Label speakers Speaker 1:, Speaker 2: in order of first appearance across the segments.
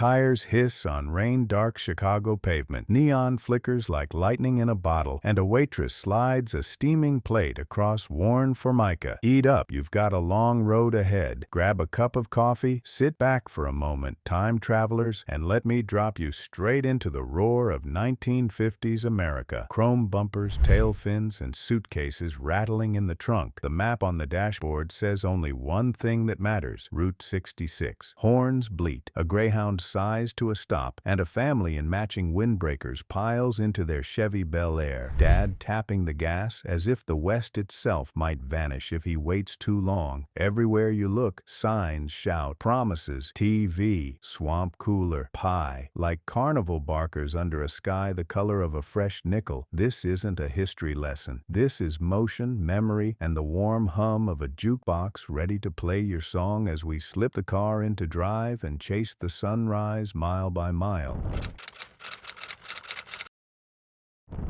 Speaker 1: Tires hiss on rain-dark Chicago pavement. Neon flickers like lightning in a bottle, and a waitress slides a steaming plate across worn formica. Eat up, you've got a long road ahead. Grab a cup of coffee, sit back for a moment, time travelers, and let me drop you straight into the roar of 1950s America. Chrome bumpers, tail fins, and suitcases rattling in the trunk. The map on the dashboard says only one thing that matters: Route 66. Horns bleat, a Greyhound sighs to a stop, and a family in matching windbreakers piles into their Chevy Bel Air. Dad tapping the gas as if the West itself might vanish if he waits too long. Everywhere you look, signs shout promises: TV, swamp cooler, pie. Like carnival barkers under a sky the color of a fresh nickel, this isn't a history lesson. This is motion, memory, and the warm hum of a jukebox ready to play your song as we slip the car into drive and chase the sunrise mile by mile.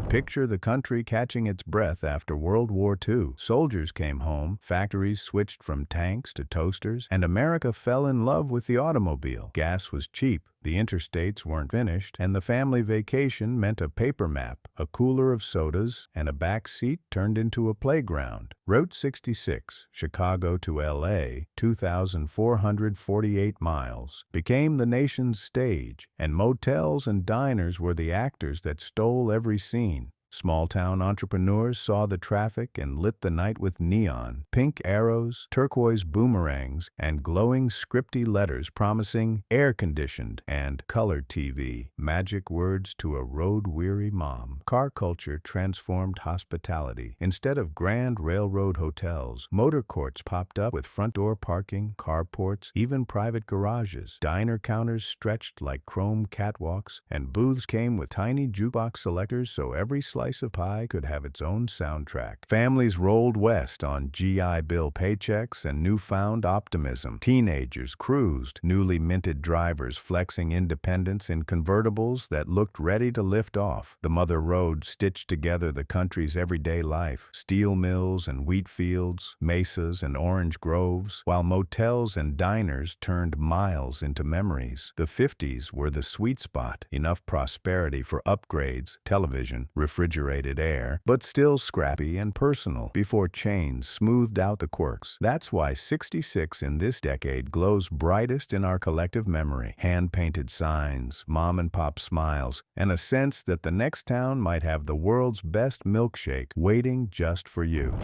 Speaker 1: Picture the country catching its breath after World War II. Soldiers came home, factories switched from tanks to toasters, and America fell in love with the automobile. Gas was cheap, the interstates weren't finished, and the family vacation meant a paper map, a cooler of sodas, and a back seat turned into a playground. Route 66, Chicago to LA, 2,448 miles, became the nation's stage, and motels and diners were the actors that stole every scene. Small-town entrepreneurs saw the traffic and lit the night with neon, pink arrows, turquoise boomerangs, and glowing scripty letters promising air-conditioned and color TV. Magic words to a road-weary mom. Car culture transformed hospitality. Instead of grand railroad hotels, motor courts popped up with front-door parking, carports, even private garages. Diner counters stretched like chrome catwalks, and booths came with tiny jukebox selectors so every slice of pie could have its own soundtrack. Families rolled west on GI Bill paychecks and newfound optimism. Teenagers cruised, newly minted drivers flexing independence in convertibles that looked ready to lift off. The mother road stitched together the country's everyday life: steel mills and wheat fields, mesas and orange groves, while motels and diners turned miles into memories. The 50s were the sweet spot: enough prosperity for upgrades, television, refrigerated air, but still scrappy and personal before chains smoothed out the quirks. That's why 66 in this decade glows brightest in our collective memory. Hand-painted signs, mom-and-pop smiles, and a sense that the next town might have the world's best milkshake waiting just for you.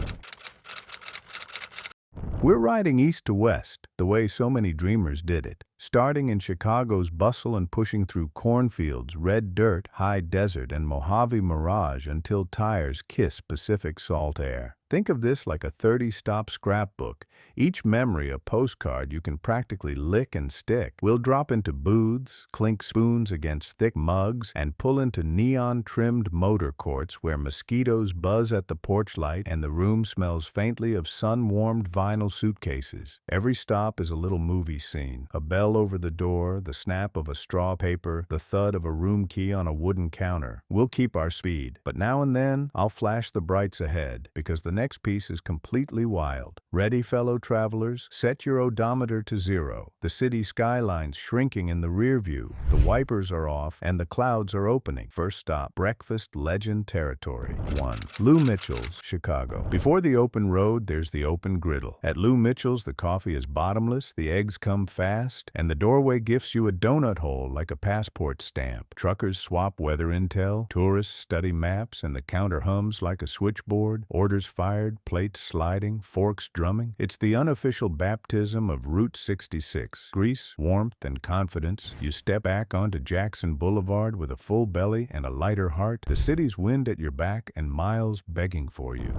Speaker 1: We're riding east to west, the way so many dreamers did it. Starting in Chicago's bustle and pushing through cornfields, red dirt, high desert, and Mojave mirage until tires kiss Pacific salt air. Think of this like a 30-stop scrapbook, each memory a postcard you can practically lick and stick. We'll drop into booths, clink spoons against thick mugs, and pull into neon-trimmed motor courts where mosquitoes buzz at the porch light and the room smells faintly of sun-warmed vinyl suitcases. Every stop is a little movie scene: a bell over the door, the snap of a straw paper, the thud of a room key on a wooden counter. We'll keep our speed, but now and then I'll flash the brights ahead, because the next piece is completely wild. Ready, fellow travelers? Set your odometer to 0. The city skyline's shrinking in the rear view. The wipers are off and the clouds are opening. First stop, breakfast legend territory. 1. Lou Mitchell's, Chicago. Before the open road, there's the open griddle. At Lou Mitchell's, the coffee is bottomless, the eggs come fast, and the doorway gifts you a donut hole like a passport stamp. Truckers swap weather intel, tourists study maps, and the counter hums like a switchboard. Orders fired, plates sliding, forks drumming. It's the unofficial baptism of Route 66. Grease, warmth, and confidence. You step back onto Jackson Boulevard with a full belly and a lighter heart, the city's wind at your back and miles begging for you.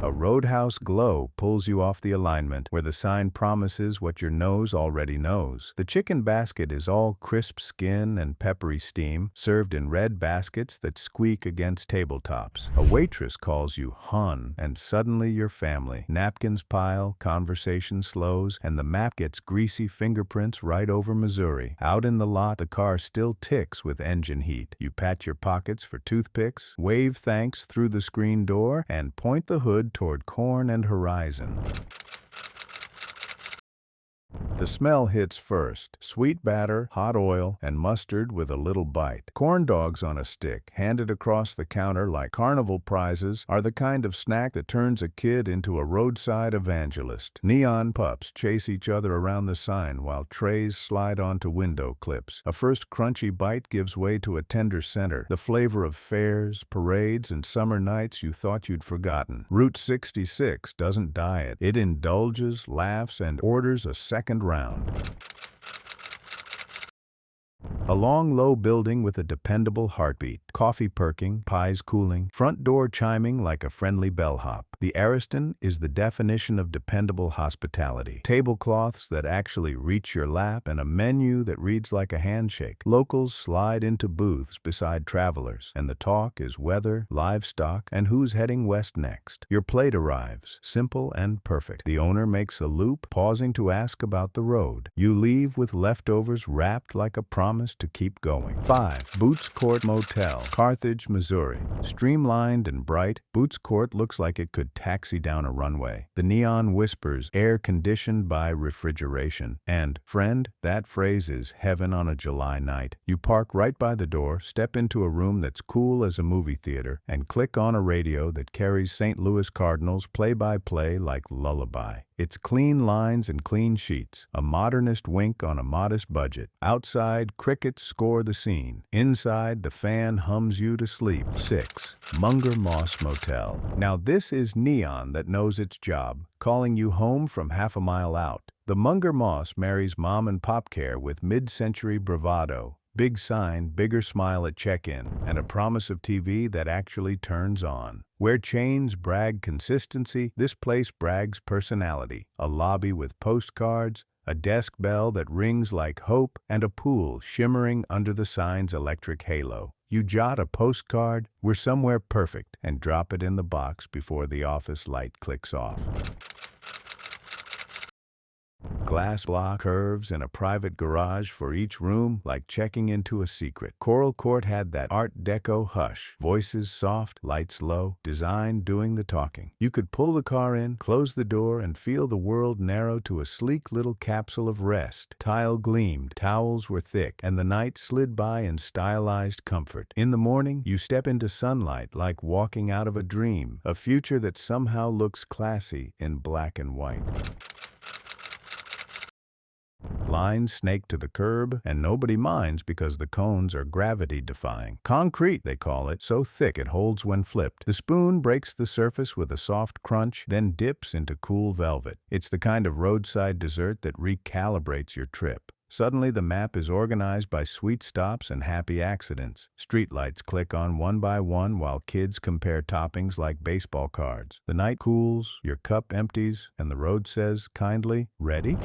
Speaker 1: A roadhouse glow pulls you off the alignment where the sign promises what your nose already knows. The chicken basket is all crisp skin and peppery steam, served in red baskets that squeak against tabletops. A waitress calls you hon, and suddenly you're family. Napkins pile, conversation slows, and the map gets greasy fingerprints right over Missouri. Out in the lot, the car still ticks with engine heat. You pat your pockets for toothpicks, wave thanks through the screen door, and point the hood toward corn and horizon. The smell hits first. Sweet batter, hot oil, and mustard with a little bite. Corn dogs on a stick, handed across the counter like carnival prizes, are the kind of snack that turns a kid into a roadside evangelist. Neon pups chase each other around the sign while trays slide onto window clips. A first crunchy bite gives way to a tender center, the flavor of fairs, parades, and summer nights you thought you'd forgotten. Route 66 doesn't diet. It indulges, laughs, and orders a second round. A long, low building with a dependable heartbeat. Coffee perking, pies cooling, front door chiming like a friendly bellhop. The Ariston is the definition of dependable hospitality. Tablecloths that actually reach your lap and a menu that reads like a handshake. Locals slide into booths beside travelers, and the talk is weather, livestock, and who's heading west next. Your plate arrives, simple and perfect. The owner makes a loop, pausing to ask about the road. You leave with leftovers wrapped like a promise to keep going. 5. Boots Court Motel, Carthage, Missouri. Streamlined and bright, Boots Court looks like it could taxi down a runway. The neon whispers, air conditioned by refrigeration. And, friend, that phrase is heaven on a July night. You park right by the door, step into a room that's cool as a movie theater, and click on a radio that carries St. Louis Cardinals play-by-play like lullaby. It's clean lines and clean sheets, a modernist wink on a modest budget. Outside, crickets score the scene. Inside, the fan hums you to sleep. 6. Munger Moss Motel. Now this is neon that knows its job, calling you home from half a mile out. The Munger Moss marries mom and pop care with mid-century bravado. Big sign, bigger smile at check-in, and a promise of TV that actually turns on. Where chains brag consistency, this place brags personality. A lobby with postcards, a desk bell that rings like hope, and a pool shimmering under the sign's electric halo. You jot a postcard, "We're somewhere perfect," and drop it in the box before the office light clicks off. Glass block curves in a private garage for each room, like checking into a secret. Coral Court had that Art Deco hush. Voices soft, lights low, design doing the talking. You could pull the car in, close the door, and feel the world narrow to a sleek little capsule of rest. Tile gleamed, towels were thick, and the night slid by in stylized comfort. In the morning, you step into sunlight like walking out of a dream, a future that somehow looks classy in black and white. Lines snake to the curb, and nobody minds because the cones are gravity-defying. Concrete, they call it, so thick it holds when flipped. The spoon breaks the surface with a soft crunch, then dips into cool velvet. It's the kind of roadside dessert that recalibrates your trip. Suddenly, the map is organized by sweet stops and happy accidents. Streetlights click on one by one while kids compare toppings like baseball cards. The night cools, your cup empties, and the road says, kindly, "Ready?"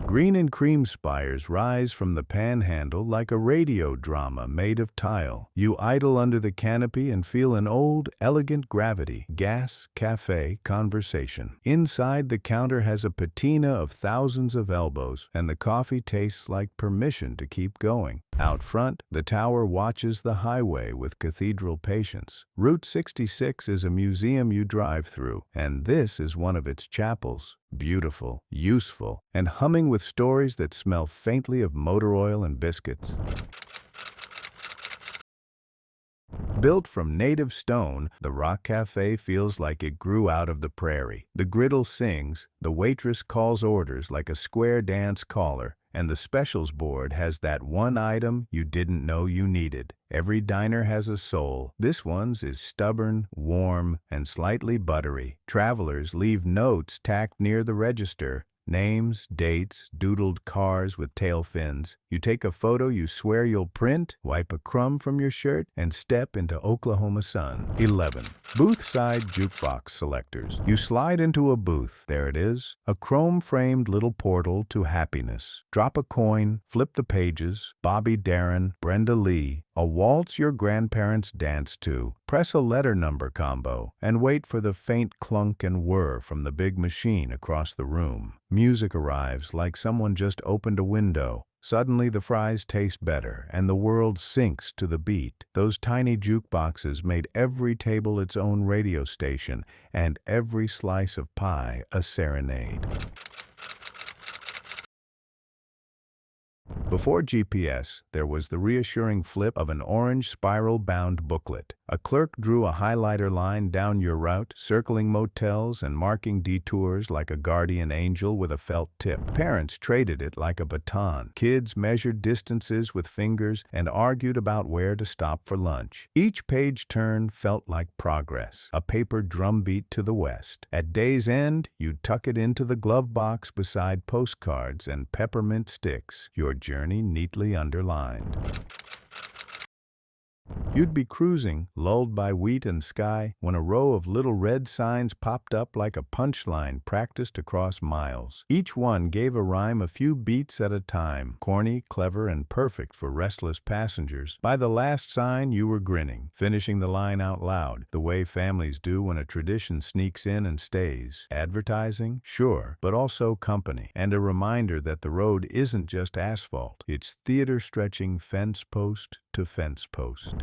Speaker 1: Green and cream spires rise from the panhandle like a radio drama made of tile. You idle under the canopy and feel an old, elegant gravity. Gas, cafe, conversation. Inside, the counter has a patina of thousands of elbows, and the coffee tastes like permission to keep going. Out front, the tower watches the highway with cathedral patience. Route 66 is a museum you drive through, and this is one of its chapels. Beautiful, useful, and humming with stories that smell faintly of motor oil and biscuits. Built from native stone, the Rock Cafe feels like it grew out of the prairie. The griddle sings, the waitress calls orders like a square dance caller, and the specials board has that one item you didn't know you needed. Every diner has a soul. This one's is stubborn, warm, and slightly buttery. Travelers leave notes tacked near the register. Names, dates, doodled cars with tail fins. You take a photo you swear you'll print, wipe a crumb from your shirt, and step into Oklahoma sun. 11. Booth-side jukebox selectors. You slide into a booth. There it is, a chrome-framed little portal to happiness. Drop a coin, flip the pages. Bobby Darin, Brenda Lee, a waltz your grandparents danced to. Press a letter number combo and wait for the faint clunk and whir from the big machine across the room. Music arrives like someone just opened a window. Suddenly the fries taste better, and the world sinks to the beat. Those tiny jukeboxes made every table its own radio station, and every slice of pie a serenade. Before GPS, there was the reassuring flip of an orange spiral-bound booklet. A clerk drew a highlighter line down your route, circling motels and marking detours like a guardian angel with a felt tip. Parents traded it like a baton. Kids measured distances with fingers and argued about where to stop for lunch. Each page turn felt like progress, a paper drumbeat to the west. At day's end, you'd tuck it into the glove box beside postcards and peppermint sticks, your journey neatly underlined. You'd be cruising, lulled by wheat and sky, when a row of little red signs popped up like a punchline practiced across miles. Each one gave a rhyme a few beats at a time, corny, clever, and perfect for restless passengers. By the last sign, you were grinning, finishing the line out loud, the way families do when a tradition sneaks in and stays. Advertising? Sure, but also company, and a reminder that the road isn't just asphalt. It's theater stretching fence post to fence post.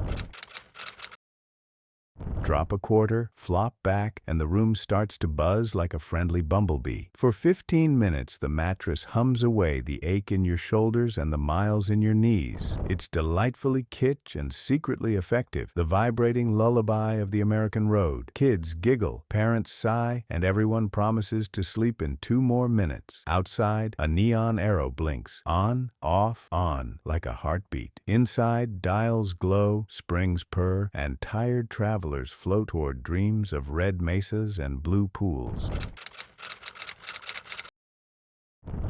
Speaker 1: Drop a quarter, flop back, and the room starts to buzz like a friendly bumblebee. For 15 minutes, the mattress hums away the ache in your shoulders and the miles in your knees. It's delightfully kitsch and secretly effective, the vibrating lullaby of the American road. Kids giggle, parents sigh, and everyone promises to sleep in 2 more minutes. Outside, a neon arrow blinks. On, off, on, like a heartbeat. Inside, dials glow, springs purr, and tired travelers float toward dreams of red mesas and blue pools.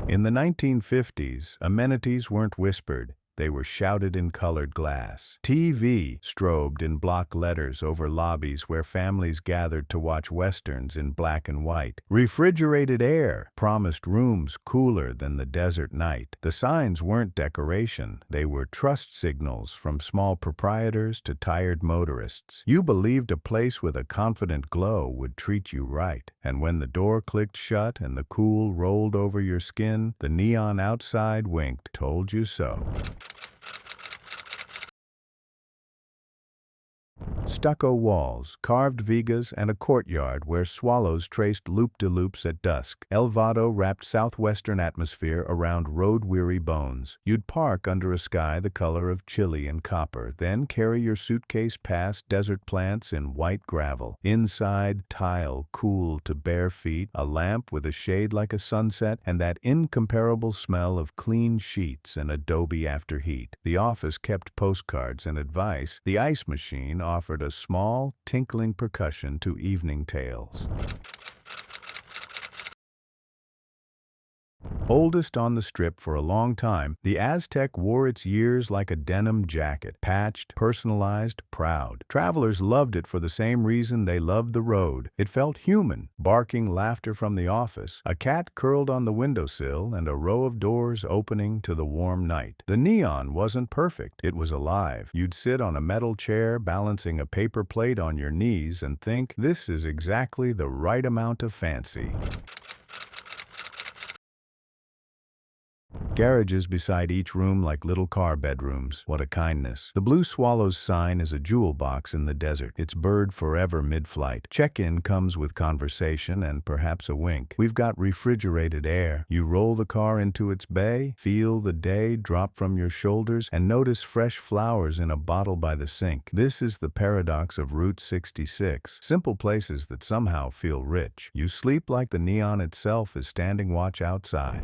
Speaker 1: In the 1950s, amenities weren't whispered. They were shouted in colored glass. TV strobed in block letters over lobbies where families gathered to watch westerns in black and white. Refrigerated air promised rooms cooler than the desert night. The signs weren't decoration. They were trust signals from small proprietors to tired motorists. You believed a place with a confident glow would treat you right. And when the door clicked shut and the cool rolled over your skin, the neon outside winked, told you so. Stucco walls, carved vigas, and a courtyard where swallows traced loop-de-loops at dusk. El Vado wrapped southwestern atmosphere around road-weary bones. You'd park under a sky the color of chili and copper, then carry your suitcase past desert plants in white gravel. Inside, tile cool to bare feet, a lamp with a shade like a sunset, and that incomparable smell of clean sheets and adobe after heat. The office kept postcards and advice. The ice machine offered a small, tinkling percussion to evening tales. Oldest on the Strip for a long time, the Aztec wore its years like a denim jacket, patched, personalized, proud. Travelers loved it for the same reason they loved the road. It felt human, barking laughter from the office, a cat curled on the windowsill, and a row of doors opening to the warm night. The neon wasn't perfect. It was alive. You'd sit on a metal chair, balancing a paper plate on your knees, and think, this is exactly the right amount of fancy. Garages beside each room like little car bedrooms. What a kindness. The Blue Swallow's sign is a jewel box in the desert, its bird forever mid-flight. Check-in comes with conversation and perhaps a wink. We've got refrigerated air. You roll the car into its bay, feel the day drop from your shoulders, and notice fresh flowers in a bottle by the sink. This is the paradox of Route 66. Simple places that somehow feel rich. You sleep like the neon itself is standing watch outside.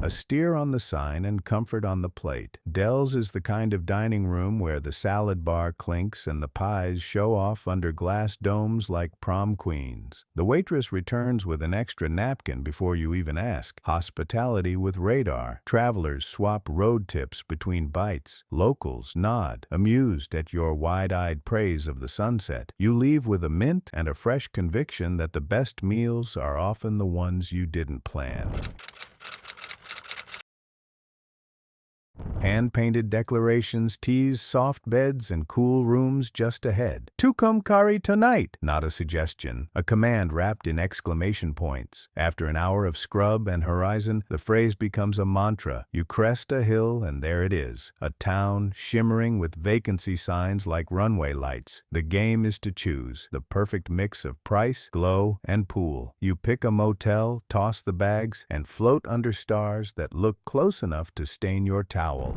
Speaker 1: A steer on the sign and comfort on the plate. Dell's is the kind of dining room where the salad bar clinks and the pies show off under glass domes like prom queens. The waitress returns with an extra napkin before you even ask. Hospitality with radar. Travelers swap road tips between bites. Locals nod, amused at your wide-eyed praise of the sunset. You leave with a mint and a fresh conviction that the best meals are often the ones you didn't plan. Hand-painted declarations tease soft beds and cool rooms just ahead. "Tukum kari tonight," not a suggestion, a command wrapped in exclamation points. After an hour of scrub and horizon, the phrase becomes a mantra. You crest a hill and there it is, a town shimmering with vacancy signs like runway lights. The game is to choose the perfect mix of price, glow, and pool. You pick a motel, toss the bags, and float under stars that look close enough to stain your towel.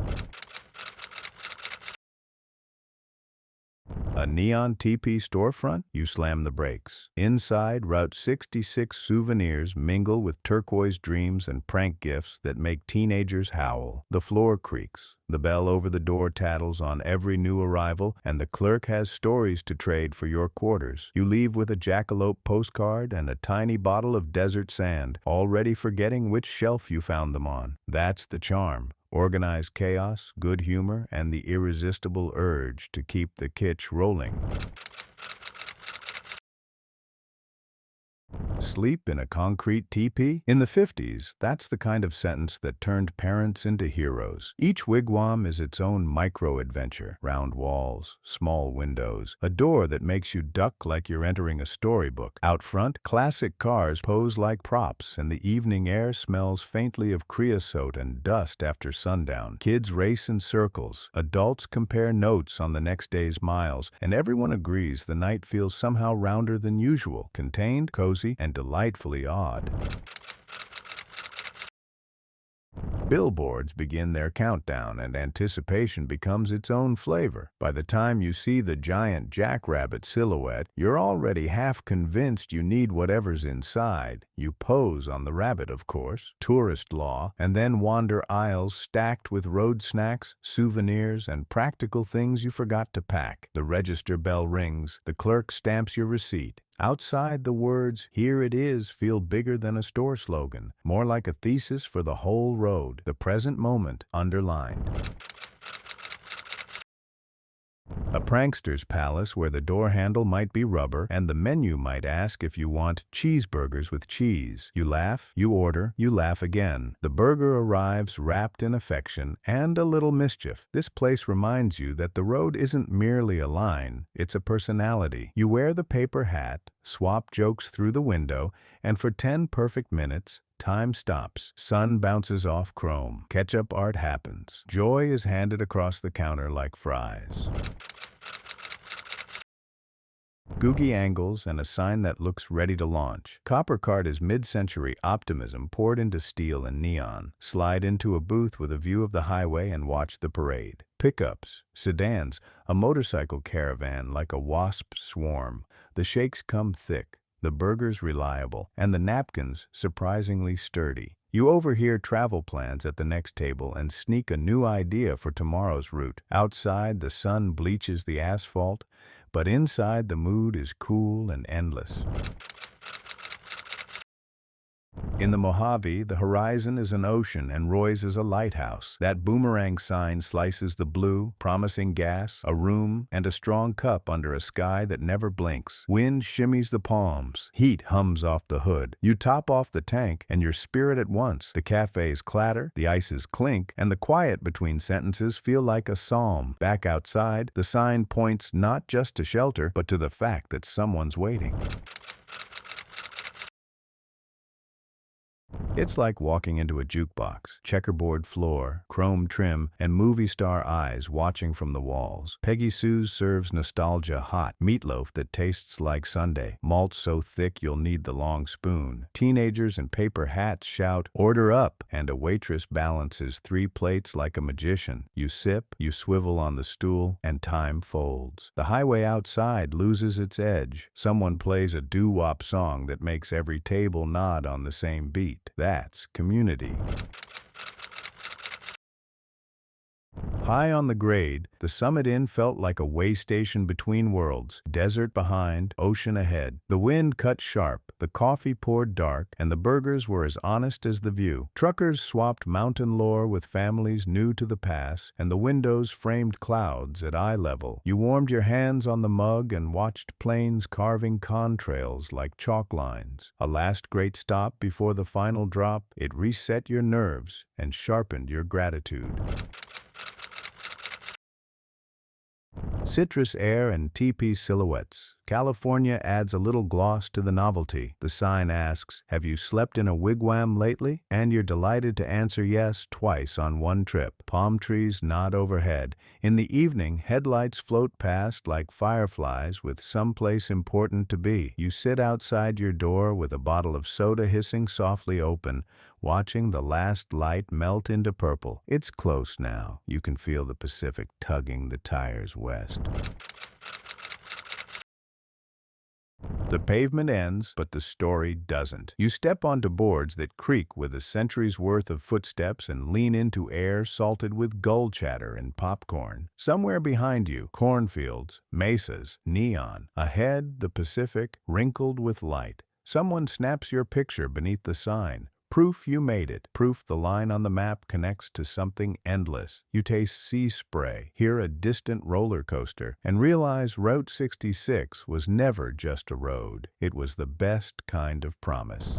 Speaker 1: A neon teepee storefront? You slam the brakes. Inside, Route 66 souvenirs mingle with turquoise dreams and prank gifts that make teenagers howl. The floor creaks. The bell over the door tattles on every new arrival, and the clerk has stories to trade for your quarters. You leave with a jackalope postcard and a tiny bottle of desert sand, already forgetting which shelf you found them on. That's the charm. Organized chaos, good humor, and the irresistible urge to keep the kitsch rolling. Sleep in a concrete teepee? In the 50s, that's the kind of sentence that turned parents into heroes. Each wigwam is its own micro-adventure. Round walls, small windows, a door that makes you duck like you're entering a storybook. Out front, classic cars pose like props, and the evening air smells faintly of creosote and dust after sundown. Kids race in circles. Adults compare notes on the next day's miles, and everyone agrees the night feels somehow rounder than usual, contained, cozy, and delightfully odd. Billboards begin their countdown, and anticipation becomes its own flavor. By the time you see the giant jackrabbit silhouette, you're already half convinced you need whatever's inside. You pose on the rabbit, of course, tourist law, and then wander aisles stacked with road snacks, souvenirs, and practical things you forgot to pack. The register bell rings, the clerk stamps your receipt. Outside, the words, "Here it is," feel bigger than a store slogan, more like a thesis for the whole road, the present moment underlined. A prankster's palace where the door handle might be rubber and the menu might ask if you want cheeseburgers with cheese. You laugh, you order, you laugh again. The burger arrives wrapped in affection and a little mischief. This place reminds you that the road isn't merely a line, it's a personality. You wear the paper hat, swap jokes through the window, and for 10 perfect minutes, time stops. Sun bounces off chrome. Ketchup art happens. Joy is handed across the counter like fries. Googie angles and a sign that looks ready to launch. Copper card is mid-century optimism poured into steel and neon. Slide into a booth with a view of the highway and watch the parade. Pickups, sedans, a motorcycle caravan like a wasp swarm. The shakes come thick, the burgers reliable, and the napkins surprisingly sturdy. You overhear travel plans at the next table and sneak a new idea for tomorrow's route. Outside, the sun bleaches the asphalt, but inside the mood is cool and endless. In the Mojave, the horizon is an ocean and Roy's is a lighthouse. That boomerang sign slices the blue, promising gas, a room, and a strong cup under a sky that never blinks. Wind shimmies the palms. Heat hums off the hood. You top off the tank and you're spirit at once. The cafes clatter, the ices clink, and the quiet between sentences feel like a psalm. Back outside, the sign points not just to shelter, but to the fact that someone's waiting. It's like walking into a jukebox, checkerboard floor, chrome trim, and movie star eyes watching from the walls. Peggy Sue's serves nostalgia hot, meatloaf that tastes like Sunday, malt so thick you'll need the long spoon. Teenagers in paper hats shout, "Order up!" and a waitress balances 3 plates like a magician. You sip, you swivel on the stool, and time folds. The highway outside loses its edge. Someone plays a doo-wop song that makes every table nod on the same beat. That's community. High on the grade, the Summit Inn felt like a way station between worlds. Desert behind, ocean ahead. The wind cut sharp, the coffee poured dark, and the burgers were as honest as the view. Truckers swapped mountain lore with families new to the pass, and the windows framed clouds at eye level. You warmed your hands on the mug and watched planes carving contrails like chalk lines. A last great stop before the final drop, it reset your nerves and sharpened your gratitude. Citrus air and teepee silhouettes. California adds a little gloss to the novelty. The sign asks, "Have you slept in a wigwam lately?" And you're delighted to answer yes twice on one trip. Palm trees nod overhead. In the evening, headlights float past like fireflies with someplace important to be. You sit outside your door with a bottle of soda hissing softly open, watching the last light melt into purple. It's close now. You can feel the Pacific tugging the tires west. The pavement ends, but the story doesn't. You step onto boards that creak with a century's worth of footsteps and lean into air salted with gull chatter and popcorn. Somewhere behind you, cornfields, mesas, neon. Ahead, the Pacific, wrinkled with light. Someone snaps your picture beneath the sign. Proof you made it. Proof the line on the map connects to something endless. You taste sea spray, hear a distant roller coaster, and realize Route 66 was never just a road. It was the best kind of promise.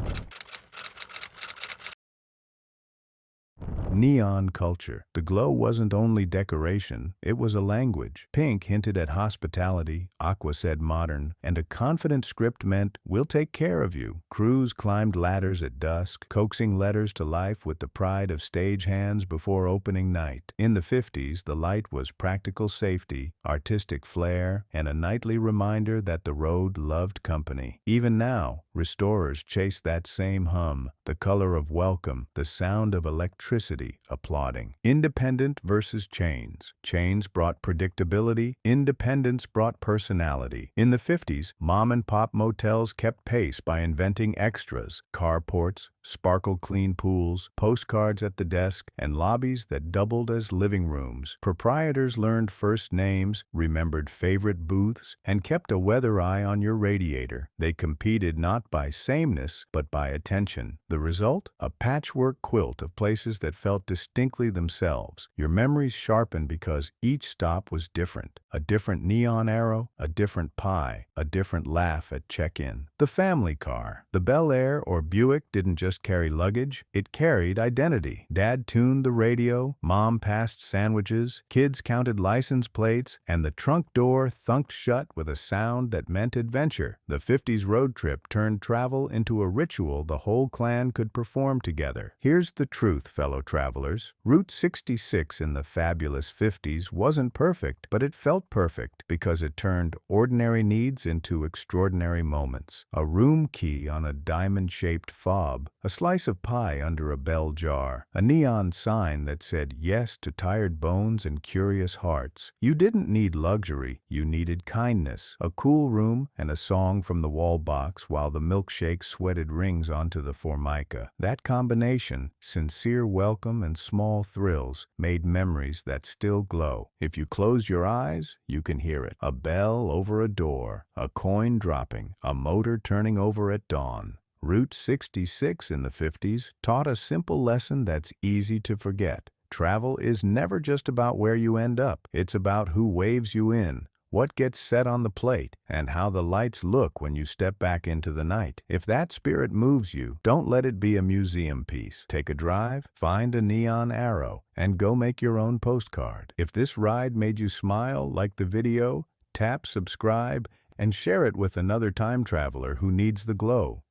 Speaker 1: Neon culture. The glow wasn't only decoration, it was a language. Pink hinted at hospitality, aqua said modern, and a confident script meant, "We'll take care of you." Crews climbed ladders at dusk, coaxing letters to life with the pride of stagehands before opening night. In the 50s, the light was practical safety, artistic flair, and a nightly reminder that the road loved company. Even now, restorers chase that same hum, the color of welcome, the sound of electricity applauding. Independent versus chains. Chains brought predictability, independence brought personality. In the 50s, mom-and-pop motels kept pace by inventing extras, carports, sparkle-clean pools, postcards at the desk, and lobbies that doubled as living rooms. Proprietors learned first names, remembered favorite booths, and kept a weather eye on your radiator. They competed not by sameness, but by attention. The result? A patchwork quilt of places that felt distinctly themselves. Your memories sharpened because each stop was different. A different neon arrow, a different pie, a different laugh at check-in. The family car. The Bel Air or Buick didn't just carry luggage, it carried identity. Dad tuned the radio, mom passed sandwiches, kids counted license plates, and the trunk door thunked shut with a sound that meant adventure. The 50s road trip turned travel into a ritual the whole clan could perform together. Here's the truth, fellow travelers. Route 66 in the fabulous 50s wasn't perfect, but it felt perfect because it turned ordinary needs into extraordinary moments. A room key on a diamond-shaped fob, a slice of pie under a bell jar, a neon sign that said yes to tired bones and curious hearts. You didn't need luxury, you needed kindness, a cool room, and a song from the wall box while the milkshake sweated rings onto the formica. That combination, sincere welcome and small thrills, made memories that still glow. If you close your eyes, you can hear it. A bell over a door, a coin dropping, a motor turning over at dawn. Route 66 in the 50s taught a simple lesson that's easy to forget. Travel is never just about where you end up. It's about who waves you in, what gets set on the plate, and how the lights look when you step back into the night. If that spirit moves you, don't let it be a museum piece. Take a drive, find a neon arrow, and go make your own postcard. If this ride made you smile like the video, tap subscribe and share it with another time traveler who needs the glow.